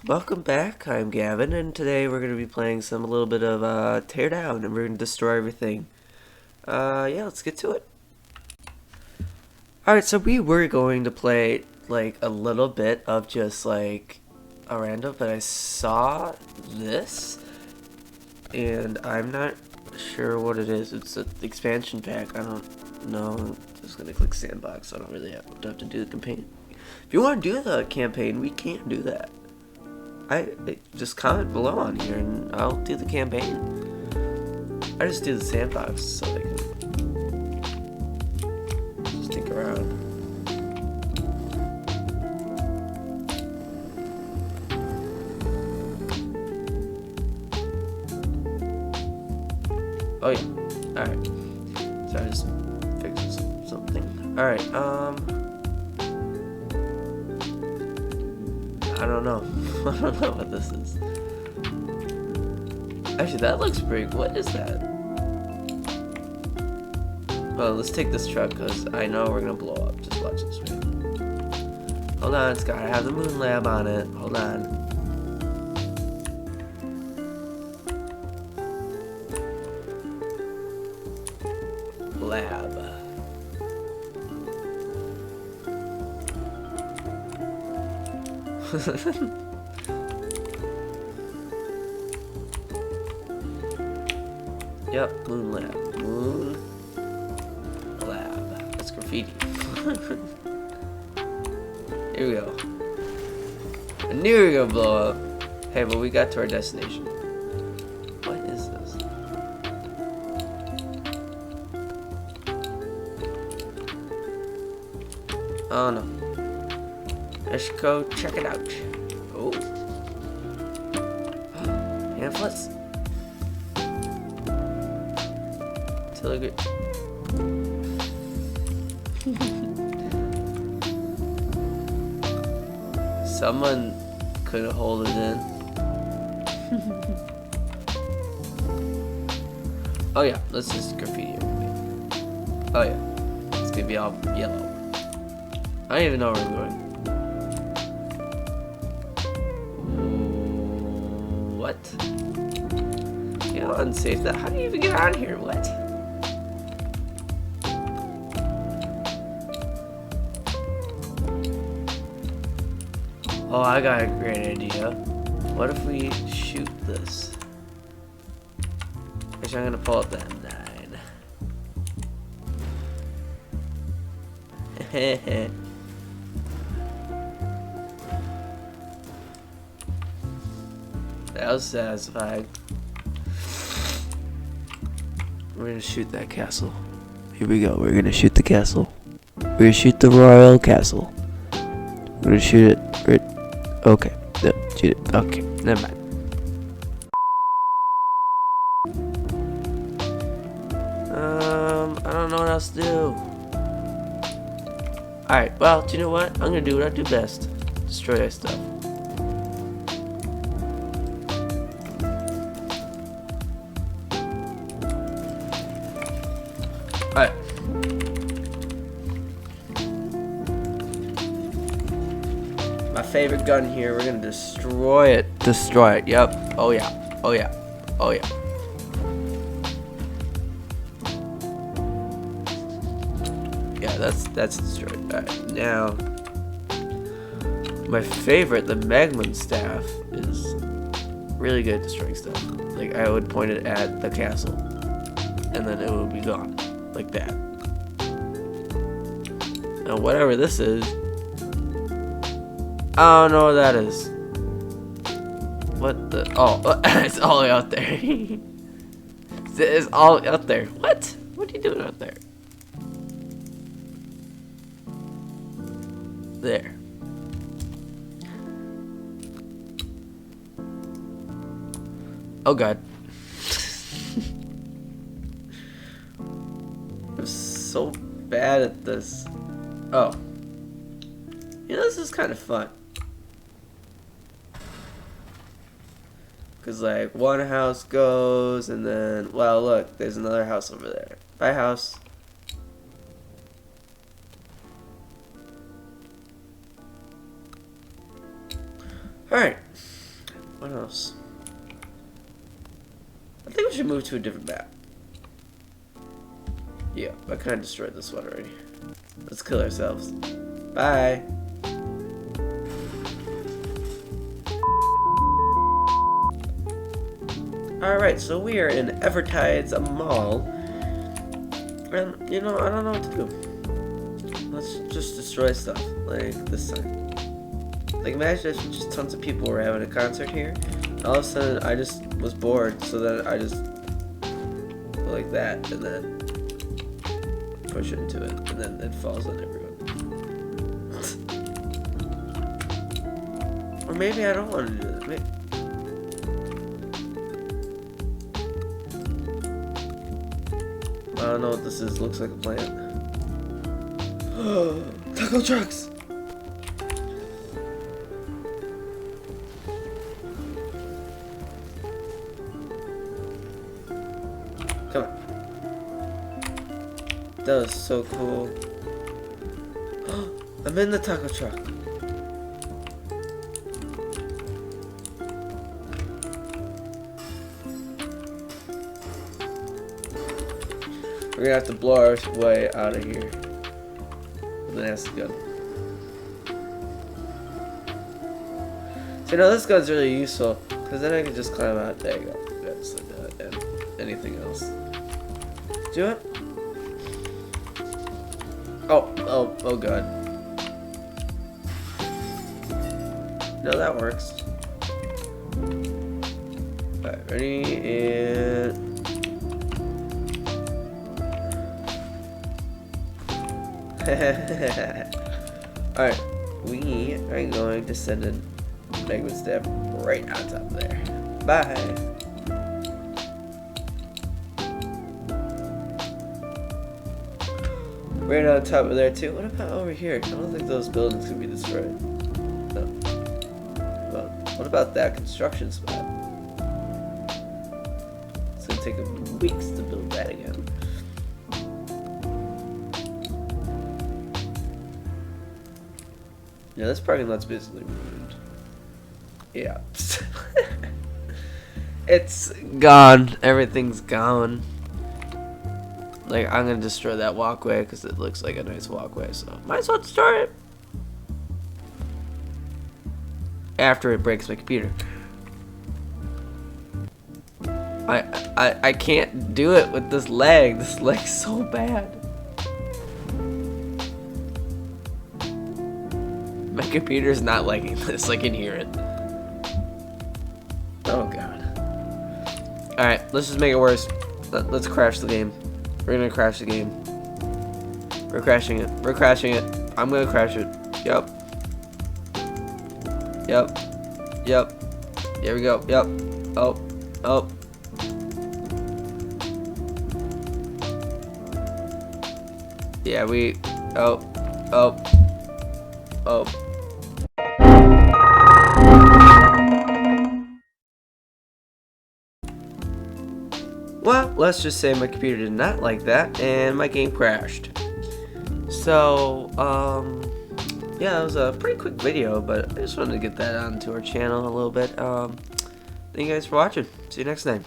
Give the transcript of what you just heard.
Welcome back. I'm Gavin, and today we're going to be playing a little bit of Teardown, and we're going to destroy everything. Yeah, let's get to it. Alright, so we were going to play, like, a little bit of just, like, a random, but I saw this, and I'm not sure what it is. It's an expansion pack. I don't know. I'm just going to click sandbox, so I don't really have to do the campaign. If you want to do the campaign, we can do that. Just comment below on here and I'll do the campaign. I just do the sandbox so they can just stick around. Oh yeah. Alright. So I just fixed something. Alright, I don't know. I don't know what this is. Actually, that looks pretty. What is that? Well, let's take this truck because I know we're gonna blow up. Just watch this way. Hold on, it's gotta have the moon lab on it. Hold on. Lab. Yep, moon lab. Moon lab. That's graffiti. Here we go. I knew we were gonna blow up. Hey, but we got to our destination. What is this? Oh no. Let's go check it out. Oh. Pamphlets. Look Someone couldn't hold it in. Oh yeah, let's just graffiti everything. Oh yeah, it's gonna be all yellow. I don't even know where we're going. What? You know, unsafe. How do you even get on here? What? Oh, I got a great idea. What if we shoot this? Actually, I'm gonna pull up the M9. That was satisfying. We're gonna shoot that castle. Here we go. We're gonna shoot the castle. We're gonna shoot the royal castle. We're gonna shoot it right. Okay. No, shoot it. Okay. Never mind. I don't know what else to do. Alright, well, do you know what? I'm gonna do what I do best. Destroy that stuff. Alright. My favorite gun here, we're gonna destroy it. Destroy it, yep. Oh yeah. Oh yeah. Oh yeah. Yeah, that's destroyed. Alright, now my favorite, the Magman staff, is really good at destroying stuff. Like, I would point it at the castle and then it would be gone. Like that. Now whatever this is, I don't know what that is. What the? Oh, it's all the way out there. It's all out there. What? What are you doing out there? There. Oh god. I'm so bad at this. Oh. You know, this is kind of fun. Because, like, one house goes, and then, well, look, there's another house over there. Bye, house. Alright. What else? I think we should move to a different map. Yeah, I kind of destroyed this one already. Let's kill ourselves. Bye. Alright, so we are in Evertide's Mall. And, you know, I don't know what to do. Let's just destroy stuff, like this time. Like, imagine if just tons of people were having a concert here. All of a sudden, I just was bored, so then I just go like that, and then push it into it, and then it falls on everyone. Or maybe I don't want to do that. I don't know what this is. Looks like a plant. Taco trucks! Come on. That was so cool. I'm in the taco truck. We're gonna have to blow our way out of here. And then that's the gun. So now this gun's really useful, because then I can just climb out. There you go. That's like that. And anything else. Do it? Oh god. No, that works. Alright, ready, and... Alright, we are going to send a Magma Stab right on top of there. Bye! Right on top of there too. What about over here? I don't think those buildings can be destroyed. No. Well, what about that construction spot? It's gonna take weeks to build that again. Yeah, this parking lot's basically ruined. Yeah. It's gone. Everything's gone. Like, I'm gonna destroy that walkway because it looks like a nice walkway, so might as well destroy it. After it breaks my computer. I can't do it with this lag. This lag's so bad. My computer's not liking this. I can hear it. Oh god. Alright, let's just make it worse. Let's crash the game. We're gonna crash the game. We're crashing it. We're crashing it. I'm gonna crash it. Yep. Yep. Yep. Here we go. Yep. Oh. Oh. Yeah, we... Oh. Oh. Oh. Well, let's just say my computer did not like that, and my game crashed. So, yeah, it was a pretty quick video, but I just wanted to get that onto our channel a little bit. Thank you guys for watching. See you next time.